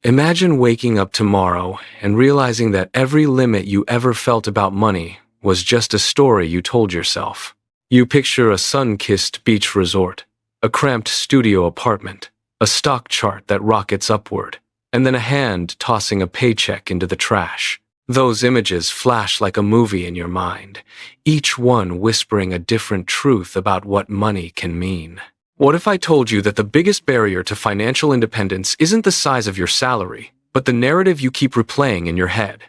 Imagine waking up tomorrow and realizing that every limit you ever felt about money was just a story you told yourself. You picture a sun-kissed beach resort, a cramped studio apartment, a stock chart that rockets upward, and then a hand tossing a paycheck into the trash. Those images flash like a movie in your mind, each one whispering a different truth about what money can mean. What if I told you that the biggest barrier to financial independence isn't the size of your salary, but the narrative you keep replaying in your head?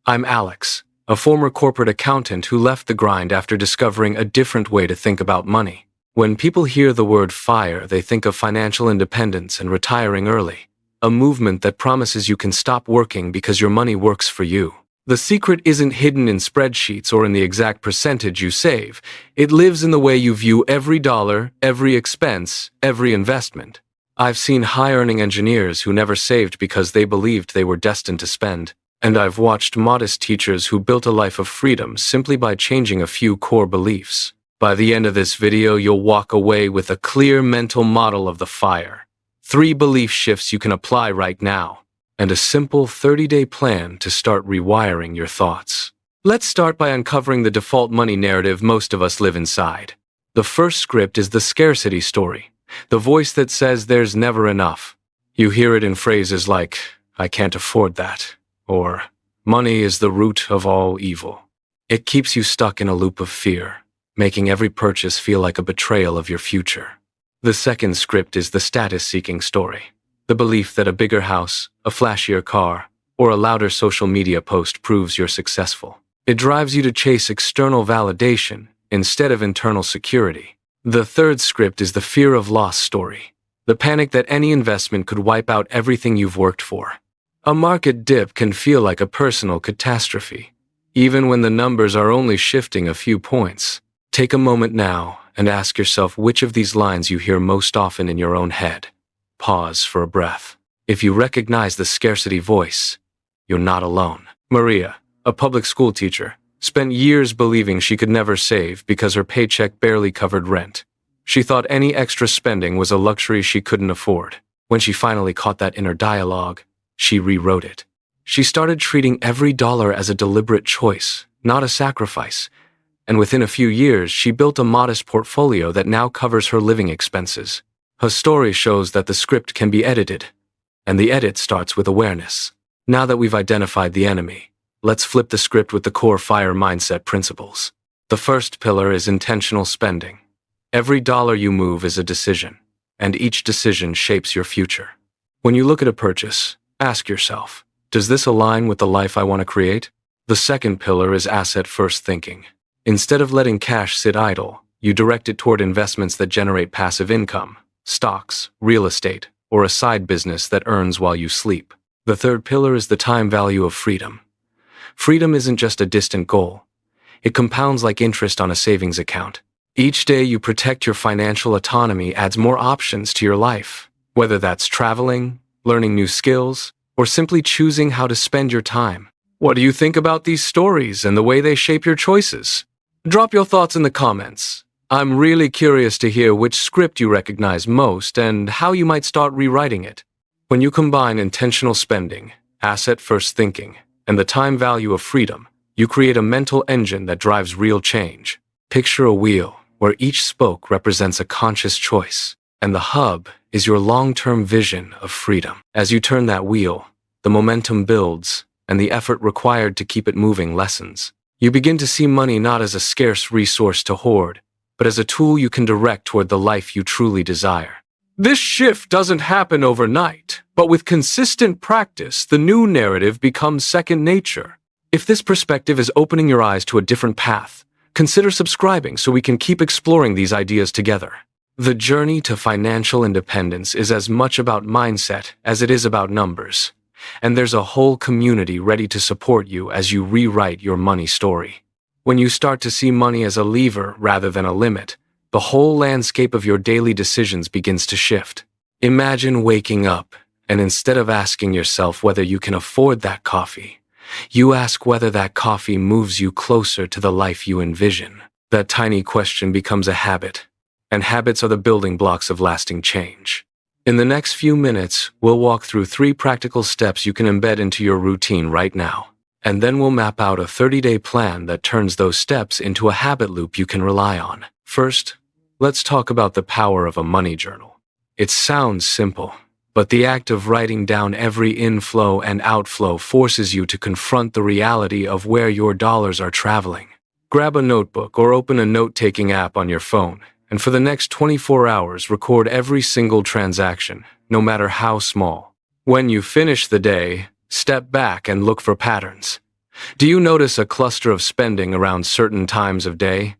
I'm Alex, a former corporate accountant who left the grind after discovering a different way to think about money. When people hear the word FIRE, they think of financial independence and retiring early, a movement that promises you can stop working because your money works for you. The secret isn't hidden in spreadsheets or in the exact percentage you save. It lives in the way you view every dollar, every expense, every investment. I've seen high-earning engineers who never saved because they believed they were destined to spend. And I've watched modest teachers who built a life of freedom simply by changing a few core beliefs. By the end of this video, you'll walk away with a clear mental model of the FIRE. 3 belief shifts you can apply right now, and a simple 30-day plan to start rewiring your thoughts. Let's start by uncovering the default money narrative most of us live inside. The first script is the scarcity story, the voice that says there's never enough. You hear it in phrases like, "I can't afford that," or "money is the root of all evil." It keeps you stuck in a loop of fear, making every purchase feel like a betrayal of your future. The second script is the status-seeking story. The belief that a bigger house, a flashier car, or a louder social media post proves you're successful. It drives you to chase external validation instead of internal security. The third script is the fear of loss story. The panic that any investment could wipe out everything you've worked for. A market dip can feel like a personal catastrophe, even when the numbers are only shifting a few points. Take a moment now and ask yourself which of these lines you hear most often in your own head. Pause for a breath. If you recognize the scarcity voice, you're not alone. Maria, a public school teacher, spent years believing she could never save because her paycheck barely covered rent. She thought any extra spending was a luxury she couldn't afford. When she finally caught that inner dialogue, she rewrote it. She started treating every dollar as a deliberate choice, not a sacrifice. And within a few years, she built a modest portfolio that now covers her living expenses. Her story shows that the script can be edited, and the edit starts with awareness. Now that we've identified the enemy, let's flip the script with the core FIRE mindset principles. The first pillar is intentional spending. Every dollar you move is a decision, and each decision shapes your future. When you look at a purchase, ask yourself, does this align with the life I want to create? The second pillar is asset-first thinking. Instead of letting cash sit idle, you direct it toward investments that generate passive income. Stocks, real estate, or a side business that earns while you sleep. The third pillar is the time value of freedom. Freedom isn't just a distant goal. It compounds like interest on a savings account. Each day you protect your financial autonomy adds more options to your life, whether that's traveling, learning new skills, or simply choosing how to spend your time. What do you think about these stories and the way they shape your choices? Drop your thoughts in the comments. I'm really curious to hear which script you recognize most and how you might start rewriting it. When you combine intentional spending, asset-first thinking, and the time value of freedom, you create a mental engine that drives real change. Picture a wheel where each spoke represents a conscious choice, and the hub is your long-term vision of freedom. As you turn that wheel, the momentum builds, and the effort required to keep it moving lessens. You begin to see money not as a scarce resource to hoard, but as a tool you can direct toward the life you truly desire. This shift doesn't happen overnight, but with consistent practice, the new narrative becomes second nature. If this perspective is opening your eyes to a different path, consider subscribing so we can keep exploring these ideas together. The journey to financial independence is as much about mindset as it is about numbers, and there's a whole community ready to support you as you rewrite your money story. When you start to see money as a lever rather than a limit, the whole landscape of your daily decisions begins to shift. Imagine waking up, and instead of asking yourself whether you can afford that coffee, you ask whether that coffee moves you closer to the life you envision. That tiny question becomes a habit, and habits are the building blocks of lasting change. In the next few minutes, we'll walk through 3 practical steps you can embed into your routine right now. And then we'll map out a 30-day plan that turns those steps into a habit loop you can rely on. First, let's talk about the power of a money journal. It sounds simple, but the act of writing down every inflow and outflow forces you to confront the reality of where your dollars are traveling. Grab a notebook or open a note-taking app on your phone, and for the next 24 hours record every single transaction, no matter how small. When you finish the day, step back and look for patterns. Do you notice a cluster of spending around certain times of day?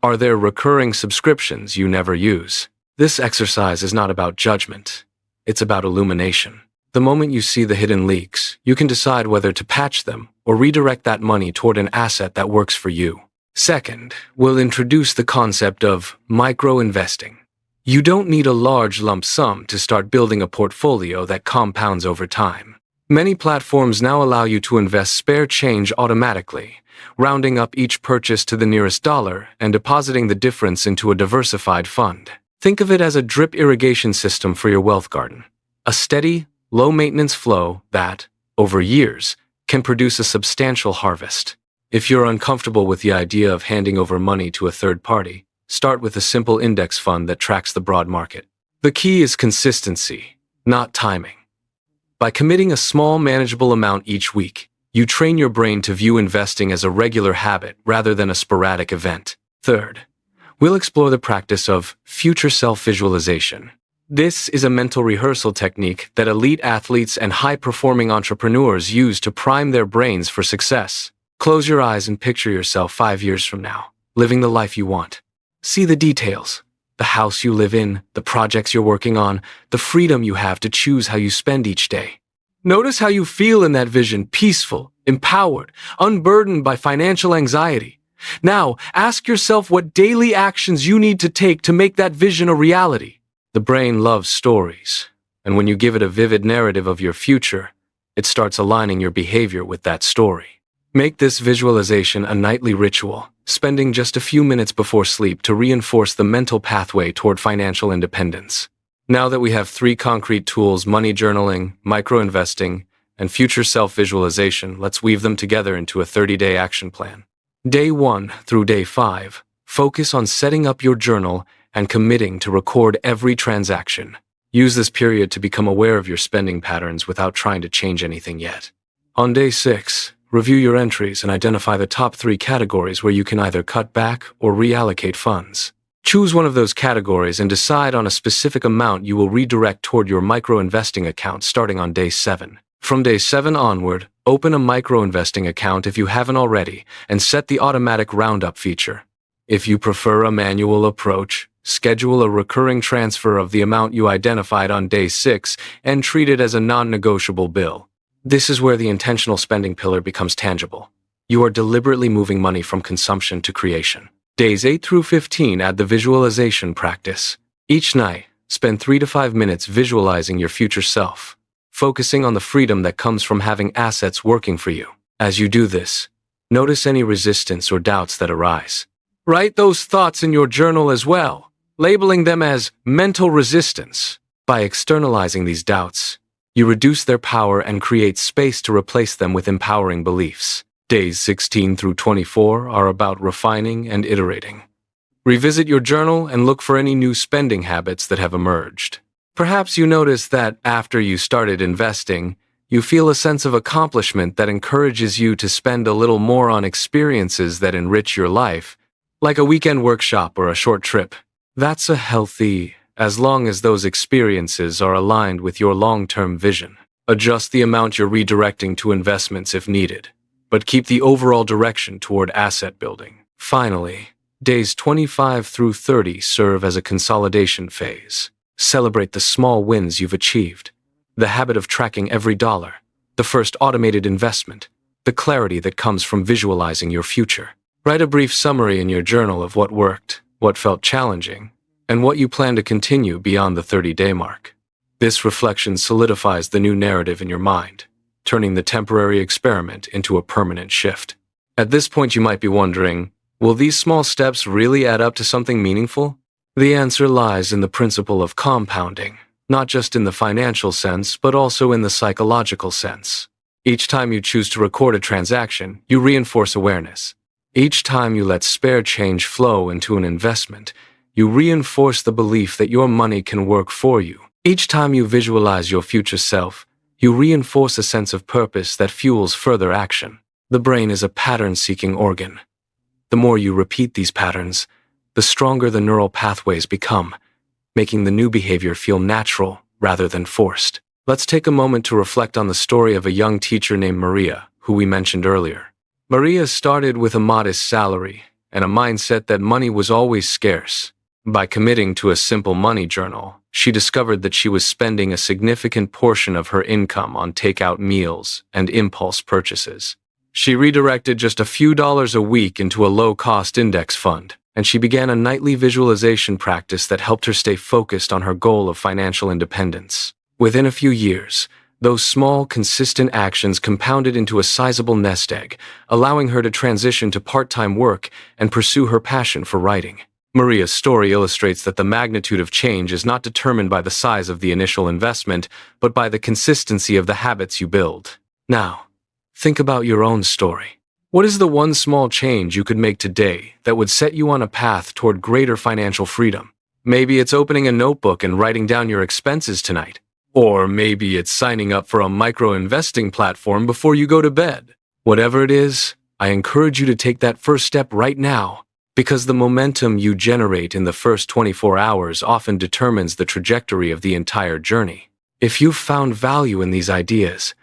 Are there recurring subscriptions you never use? This exercise is not about judgment. It's about illumination. The moment you see the hidden leaks, you can decide whether to patch them or redirect that money toward an asset that works for you. Second, we'll introduce the concept of micro-investing. You don't need a large lump sum to start building a portfolio that compounds over time. Many platforms now allow you to invest spare change automatically, rounding up each purchase to the nearest dollar and depositing the difference into a diversified fund. Think of it as a drip irrigation system for your wealth garden. A steady, low-maintenance flow that, over years, can produce a substantial harvest. If you're uncomfortable with the idea of handing over money to a third party, start with a simple index fund that tracks the broad market. The key is consistency, not timing. By committing a small, manageable amount each week, you train your brain to view investing as a regular habit rather than a sporadic event. Third, we'll explore the practice of future self-visualization. This is a mental rehearsal technique that elite athletes and high-performing entrepreneurs use to prime their brains for success. Close your eyes and picture yourself 5 years from now, living the life you want. See the details. The house you live in, the projects you're working on, the freedom you have to choose how you spend each day. Notice how you feel in that vision, peaceful, empowered, unburdened by financial anxiety. Now, ask yourself what daily actions you need to take to make that vision a reality. The brain loves stories, and when you give it a vivid narrative of your future, it starts aligning your behavior with that story. Make this visualization a nightly ritual, spending just a few minutes before sleep to reinforce the mental pathway toward financial independence. Now that we have 3 concrete tools, money journaling, micro-investing, and future self-visualization, let's weave them together into a 30-day action plan. Day 1 through day 5, focus on setting up your journal and committing to record every transaction. Use this period to become aware of your spending patterns without trying to change anything yet. On day 6, review your entries and identify the top 3 categories where you can either cut back or reallocate funds. Choose one of those categories and decide on a specific amount you will redirect toward your micro-investing account starting on day 7. From day 7 onward, open a micro-investing account if you haven't already and set the automatic roundup feature. If you prefer a manual approach, schedule a recurring transfer of the amount you identified on day 6 and treat it as a non-negotiable bill. This is where the intentional spending pillar becomes tangible. You are deliberately moving money from consumption to creation. Days 8 through 15 add the visualization practice. Each night, spend 3 to 5 minutes visualizing your future self, focusing on the freedom that comes from having assets working for you. As you do this, notice any resistance or doubts that arise. Write those thoughts in your journal as well, labeling them as mental resistance. By externalizing these doubts, you reduce their power and create space to replace them with empowering beliefs. Days 16 through 24 are about refining and iterating. Revisit your journal and look for any new spending habits that have emerged. Perhaps you notice that after you started investing, you feel a sense of accomplishment that encourages you to spend a little more on experiences that enrich your life, like a weekend workshop or a short trip. That's a healthy, as long as those experiences are aligned with your long-term vision. Adjust the amount you're redirecting to investments if needed, but keep the overall direction toward asset building. Finally, days 25 through 30 serve as a consolidation phase. Celebrate the small wins you've achieved, the habit of tracking every dollar, the first automated investment, the clarity that comes from visualizing your future. Write a brief summary in your journal of what worked, what felt challenging, and what you plan to continue beyond the 30-day mark. This reflection solidifies the new narrative in your mind, turning the temporary experiment into a permanent shift. At this point, you might be wondering, will these small steps really add up to something meaningful? The answer lies in the principle of compounding. not just in the financial sense, but also in the psychological sense. Each time you choose to record a transaction, you reinforce awareness. Each time you let spare change flow into an investment, you reinforce the belief that your money can work for you. Each time you visualize your future self, you reinforce a sense of purpose that fuels further action. The brain is a pattern-seeking organ. The more you repeat these patterns, the stronger the neural pathways become, making the new behavior feel natural rather than forced. Let's take a moment to reflect on the story of a young teacher named Maria, who we mentioned earlier. Maria started with a modest salary and a mindset that money was always scarce. By committing to a simple money journal, she discovered that she was spending a significant portion of her income on takeout meals and impulse purchases. She redirected just a few dollars a week into a low-cost index fund, and she began a nightly visualization practice that helped her stay focused on her goal of financial independence. Within a few years, those small, consistent actions compounded into a sizable nest egg, allowing her to transition to part-time work and pursue her passion for writing. Maria's story illustrates that the magnitude of change is not determined by the size of the initial investment, but by the consistency of the habits you build. Now, think about your own story. What is the one small change you could make today that would set you on a path toward greater financial freedom? Maybe it's opening a notebook and writing down your expenses tonight. Or maybe it's signing up for a micro-investing platform before you go to bed. Whatever it is, I encourage you to take that first step right now, because the momentum you generate in the first 24 hours often determines the trajectory of the entire journey. If you've found value in these ideas,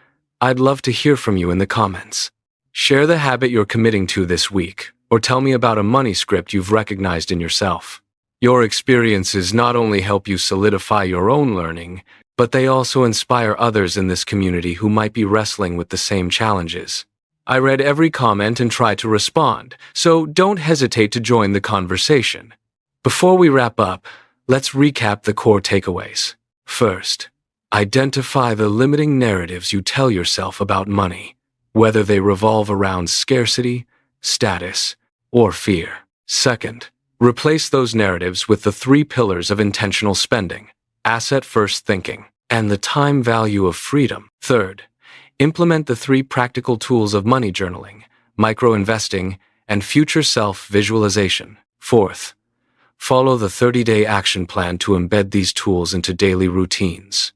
I'd love to hear from you in the comments. Share the habit you're committing to this week, or tell me about a money script you've recognized in yourself. Your experiences not only help you solidify your own learning, but they also inspire others in this community who might be wrestling with the same challenges. I read every comment and tried to respond, so don't hesitate to join the conversation. Before we wrap up, let's recap the core takeaways. First, identify the limiting narratives you tell yourself about money, whether they revolve around scarcity, status, or fear. Second, replace those narratives with the 3 pillars of intentional spending: asset-first thinking, and the time value of freedom. Third, implement the 3 practical tools of money journaling, micro-investing, and future self-visualization. Fourth, follow the 30-day action plan to embed these tools into daily routines.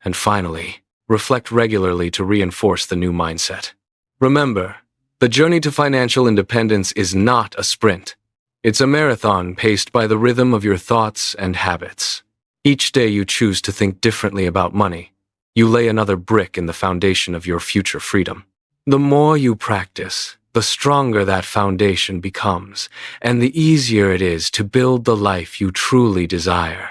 And finally, reflect regularly to reinforce the new mindset. Remember, the journey to financial independence is not a sprint. It's a marathon paced by the rhythm of your thoughts and habits. Each day you choose to think differently about money, you lay another brick in the foundation of your future freedom. The more you practice, the stronger that foundation becomes, and the easier it is to build the life you truly desire.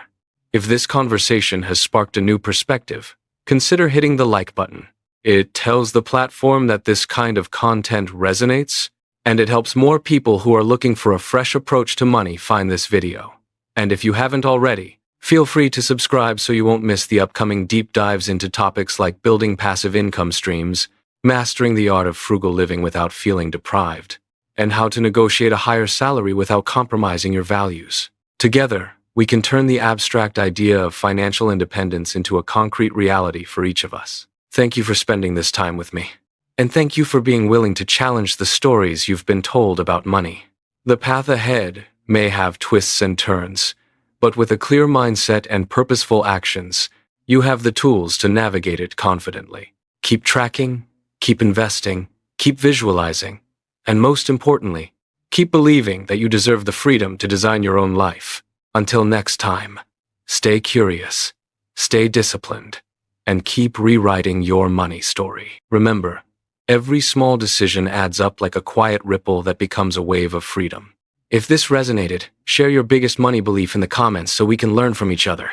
If this conversation has sparked a new perspective, consider hitting the like button. It tells the platform that this kind of content resonates, and it helps more people who are looking for a fresh approach to money find this video. And if you haven't already, feel free to subscribe so you won't miss the upcoming deep dives into topics like building passive income streams, mastering the art of frugal living without feeling deprived, and how to negotiate a higher salary without compromising your values. Together, we can turn the abstract idea of financial independence into a concrete reality for each of us. Thank you for spending this time with me. And thank you for being willing to challenge the stories you've been told about money. The path ahead may have twists and turns, but with a clear mindset and purposeful actions, you have the tools to navigate it confidently. Keep tracking, keep investing, keep visualizing, and most importantly, keep believing that you deserve the freedom to design your own life. Until next time, stay curious, stay disciplined, and keep rewriting your money story. Remember, every small decision adds up like a quiet ripple that becomes a wave of freedom. If this resonated, share your biggest money belief in the comments so we can learn from each other.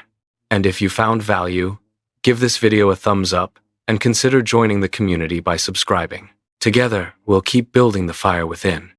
And if you found value, give this video a thumbs up and consider joining the community by subscribing. Together, we'll keep building the fire within.